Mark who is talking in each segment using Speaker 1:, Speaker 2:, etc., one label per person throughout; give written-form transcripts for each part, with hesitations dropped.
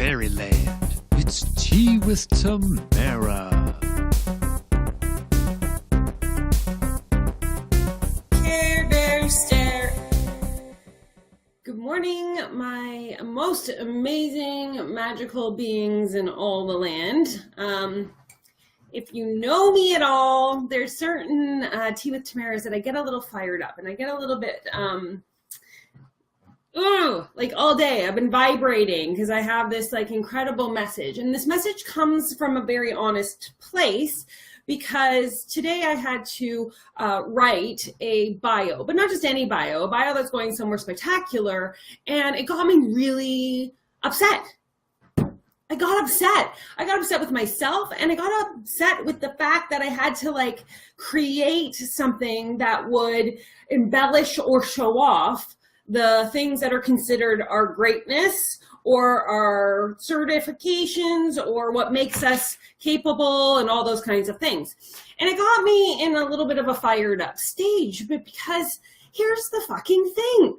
Speaker 1: fairyland. It's Tea with Tamara.
Speaker 2: Care Bear Stare. Good morning, my most amazing magical beings in all the land. If you know me at all, there's certain Tea with Tamaras that I get a little fired up and I get a little bit, like all day I've been vibrating because I have this like incredible message. And this message comes from a very honest place because today I had to write a bio, but not just any bio, a bio that's going somewhere spectacular. And it got me really upset. I got upset with myself, and I got upset with the fact that I had to like create something that would embellish or show off the things that are considered our greatness or our certifications or what makes us capable and all those kinds of things. And it got me in a little bit of a fired up stage, but because here's the fucking thing.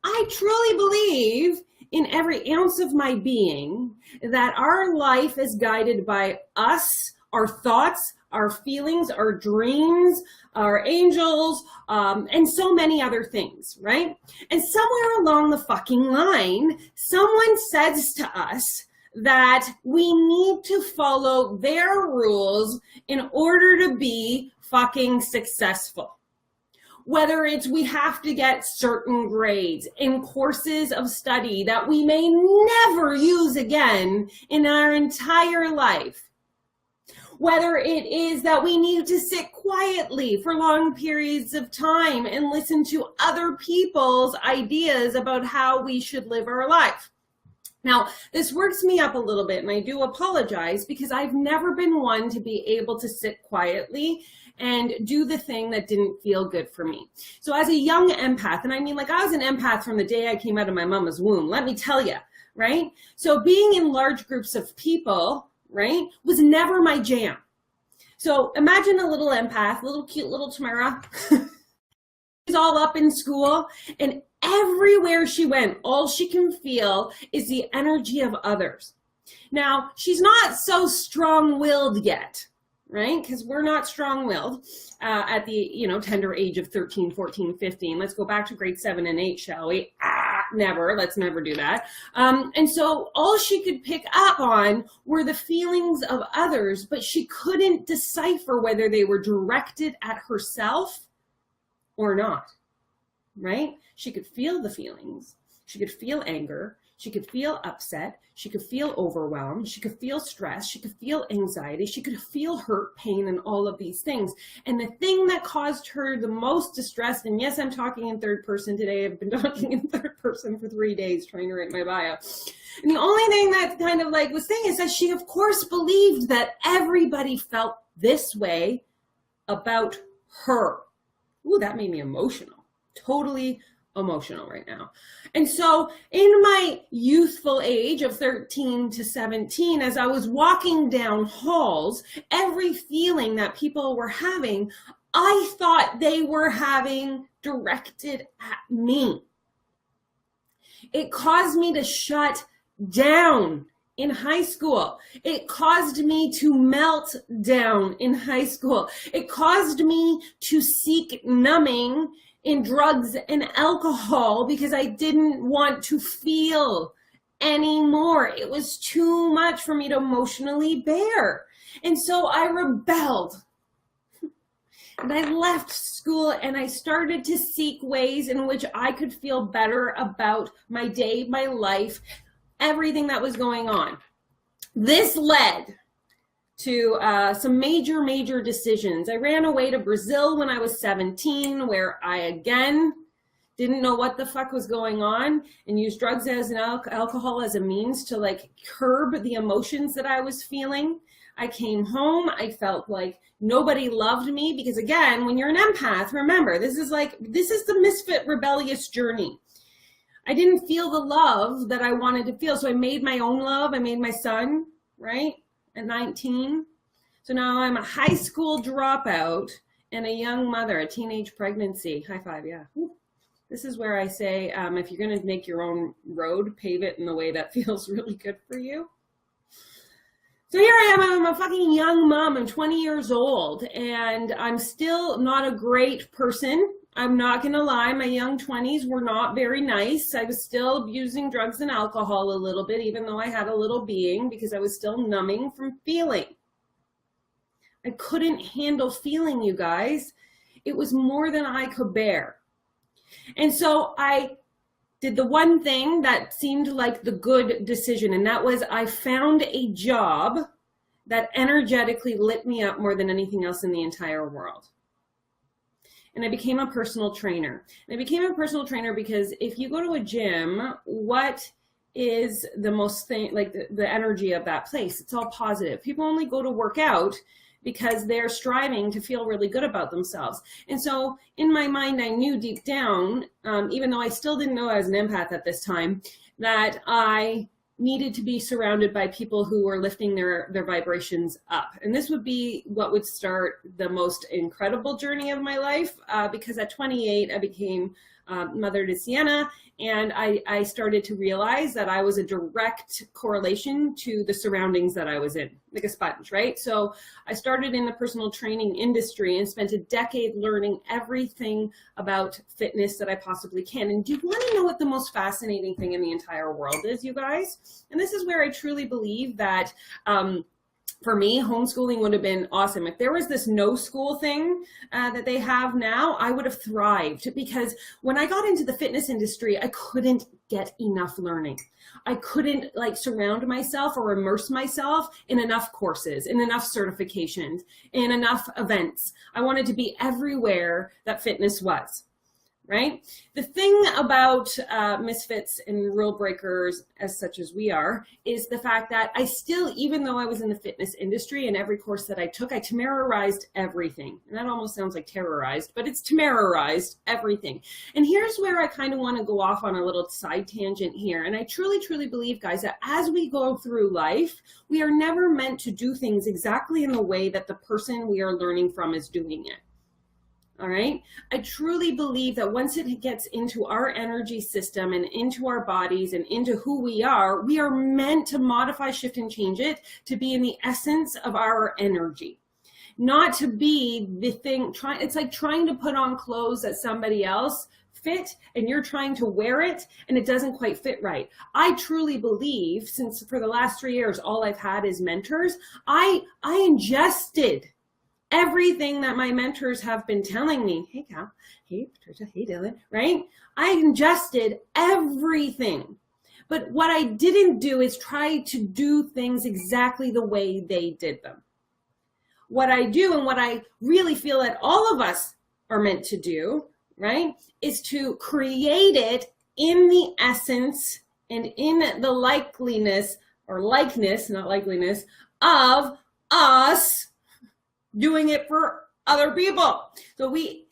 Speaker 2: I truly believe in every ounce of my being that our life is guided by us, our thoughts, our feelings, our dreams, our angels, and so many other things, right? And somewhere along the fucking line, someone says to us that we need to follow their rules in order to be fucking successful. Whether it's we have to get certain grades in courses of study that we may never use again in our entire life. Whether it is that we need to sit quietly for long periods of time and listen to other people's ideas about how we should live our life. Now, this works me up a little bit, and I do apologize because I've never been one to be able to sit quietly and do the thing that didn't feel good for me. So as a young empath, and I mean like I was an empath from the day I came out of my mama's womb, let me tell you, right? So being in large groups of people, right, was never my jam. So imagine a little empath, little cute little Tamara, she's all up in school, and everywhere she went, all she can feel is the energy of others. Now, she's not so strong-willed yet, right? Because we're not strong-willed at the, tender age of 13, 14, 15. Let's go back to grade 7 and 8, shall we? Never. Let's never do that. And so all she could pick up on were the feelings of others, but she couldn't decipher whether they were directed at herself or not, right? She could feel the feelings. She could feel anger. She could feel upset. She could feel overwhelmed. She could feel stress. She could feel anxiety. She could feel hurt, pain, and all of these things. And the thing that caused her the most distress, and yes, I'm talking in third person today. I've been talking in third person for 3 days trying to write my bio. And the only thing that kind of like was saying is that she, of course, believed that everybody felt this way about her. Ooh, that made me emotional. Totally emotional right now. And so in my youthful age of 13 to 17, as I was walking down halls, every feeling that people were having, I thought they were having directed at me. It caused me to shut down in high school. It caused me to melt down in high school. It caused me to seek numbing in drugs and alcohol because I didn't want to feel anymore. It was too much for me to emotionally bear. And so I rebelled. And I left school and I started to seek ways in which I could feel better about my day, my life, everything that was going on. This led to some major decisions. I ran away to Brazil when I was 17, where I again didn't know what the fuck was going on and used drugs as an alcohol as a means to like curb the emotions that I was feeling. I came home. I felt like nobody loved me because again, when you're an empath, remember, this is the misfit rebellious journey. I didn't feel the love that I wanted to feel. So I made my own love. I made my son, right? At 19. So now I'm a high school dropout and a young mother, a teenage pregnancy. High five, yeah. Ooh, This is where I say, if you're going to make your own road, pave it in the way that feels really good for you. So here I am, I'm a fucking young mom, I'm 20 years old, and I'm still not a great person. I'm not gonna lie, my young 20s were not very nice. I was still abusing drugs and alcohol a little bit, even though I had a little being, because I was still numbing from feeling. I couldn't handle feeling, you guys. It was more than I could bear. And so I did the one thing that seemed like the good decision, and that was I found a job that energetically lit me up more than anything else in the entire world. And I became a personal trainer. And I became a personal trainer because if you go to a gym, what is the most thing, like the energy of that place? It's all positive. People only go to work out because they're striving to feel really good about themselves. And so in my mind, I knew deep down, even though I still didn't know I was an empath at this time, that I needed to be surrounded by people who were lifting their vibrations up. And this would be what would start the most incredible journey of my life, because at 28, I became mother to Sienna, and I started to realize that I was a direct correlation to the surroundings that I was in, like a sponge, right? So I started in the personal training industry and spent a decade learning everything about fitness that I possibly can. And do you want to know what the most fascinating thing in the entire world is, you guys? And this is where I truly believe that for me, homeschooling would have been awesome. If there was this no school thing that they have now, I would have thrived, because when I got into the fitness industry, I couldn't get enough learning. I couldn't surround myself or immerse myself in enough courses, in enough certifications, in enough events. I wanted to be everywhere that fitness was. Right? The thing about misfits and rule breakers, as such as we are, is the fact that I still, even though I was in the fitness industry and every course that I took, I Tamarized everything. And that almost sounds like terrorized, but it's Tamarized everything. And here's where I kind of want to go off on a little side tangent here. And I truly, truly believe, guys, that as we go through life, we are never meant to do things exactly in the way that the person we are learning from is doing it. All right. I truly believe that once it gets into our energy system and into our bodies and into who we are meant to modify, shift, and change it to be in the essence of our energy, not to be the thing. It's like trying to put on clothes that somebody else fit and you're trying to wear it and it doesn't quite fit right. I truly believe, since for the last 3 years, all I've had is mentors, I ingested everything that my mentors have been telling me. Hey, Cal. Hey, Patricia. Hey, Dylan. Right? I ingested everything. But what I didn't do is try to do things exactly the way they did them. What I do, and what I really feel that all of us are meant to do, right, is to create it in the essence and in the likeliness, or likeness, not likeliness, of us doing it for other people. So we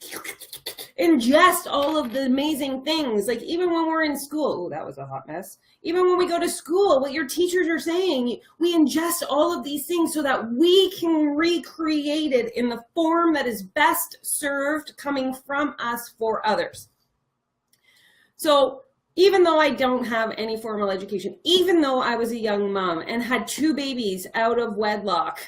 Speaker 2: ingest all of the amazing things. Like even when we're in school, oh, that was a hot mess. Even when we go to school, what your teachers are saying, we ingest all of these things so that we can recreate it in the form that is best served coming from us for others. So even though I don't have any formal education, even though I was a young mom and had 2 babies out of wedlock,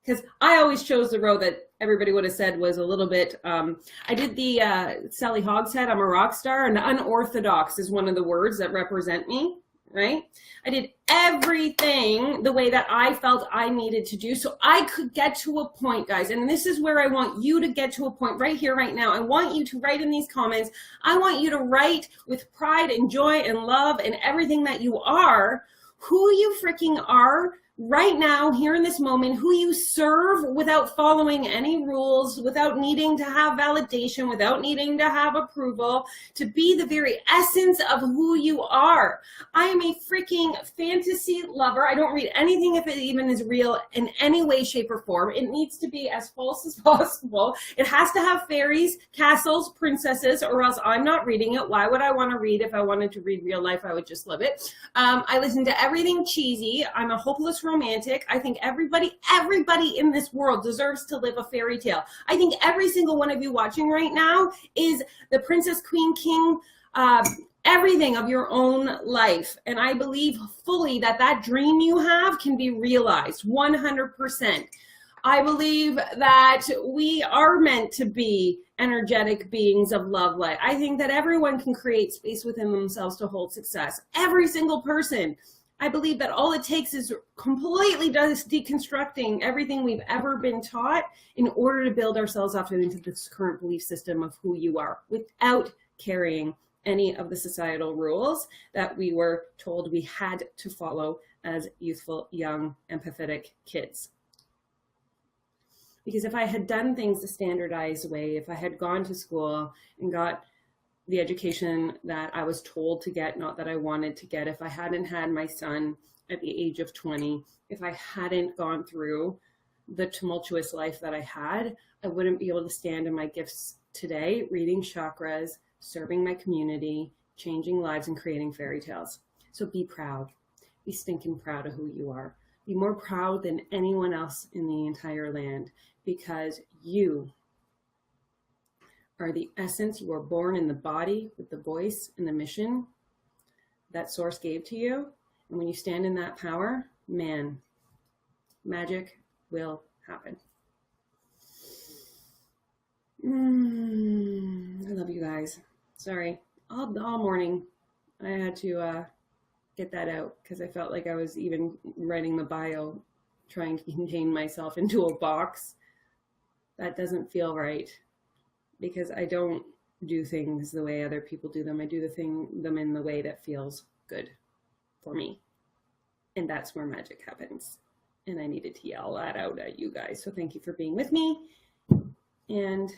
Speaker 2: because I always chose the road that everybody would have said was a little bit, I did the Sally Hogshead, I'm a rock star, and unorthodox is one of the words that represent me, right? I did everything the way that I felt I needed to do so I could get to a point, guys, and this is where I want you to get to a point right here, right now. I want you to write in these comments. I want you to write with pride and joy and love and everything that you are, who you freaking are, right now, here in this moment, who you serve without following any rules, without needing to have validation, without needing to have approval, to be the very essence of who you are. I am a freaking fantasy lover. I don't read anything if it even is real in any way, shape, or form. It needs to be as false as possible. It has to have fairies, castles, princesses, or else I'm not reading it. Why would I want to read? If I wanted to read real life, I would just live it. I listen to everything cheesy. I'm a hopeless romantic. I think everybody in this world deserves to live a fairy tale. I think every single one of you watching right now is the princess, queen, king, everything of your own life. And I believe fully that that dream you have can be realized 100%. I believe that we are meant to be energetic beings of love light. I think that everyone can create space within themselves to hold success. Every single person. I believe that all it takes is completely deconstructing everything we've ever been taught in order to build ourselves up into this current belief system of who you are without carrying any of the societal rules that we were told we had to follow as youthful, young, empathetic kids. Because if I had done things the standardized way, if I had gone to school and got the education that I was told to get, not that I wanted to get, if I hadn't had my son at the age of 20, if I hadn't gone through the tumultuous life that I had, I wouldn't be able to stand in my gifts today, reading chakras, serving my community, changing lives, and creating fairy tales. So be proud. Be stinking proud of who you are. Be more proud than anyone else in the entire land, because you are the essence. You were born in the body with the voice and the mission that source gave to you. And when you stand in that power, man, magic will happen. I love you guys. Sorry, all morning I had to get that out because I felt like I was even writing the bio, trying to contain myself into a box. That doesn't feel right, because I don't do things the way other people do them. I do them in the way that feels good for me. And that's where magic happens. And I needed to yell that out at you guys. So thank you for being with me. And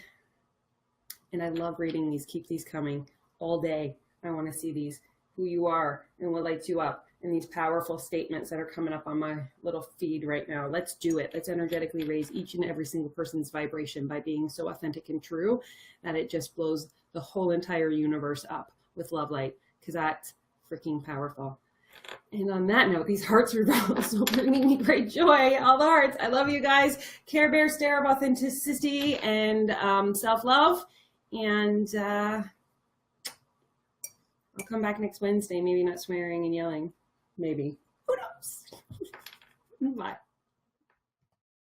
Speaker 2: I love reading these. Keep these coming all day. I want to see these, who you are and what lights you up, and these powerful statements that are coming up on my little feed right now. Let's do it. Let's energetically raise each and every single person's vibration by being so authentic and true that it just blows the whole entire universe up with love light, because that's freaking powerful. And on that note, these hearts are also bringing me great joy. All the hearts. I love you guys. Care Bear stare of authenticity and self-love. And I'll come back next Wednesday. Maybe not swearing and yelling. Maybe. Who knows? Bye.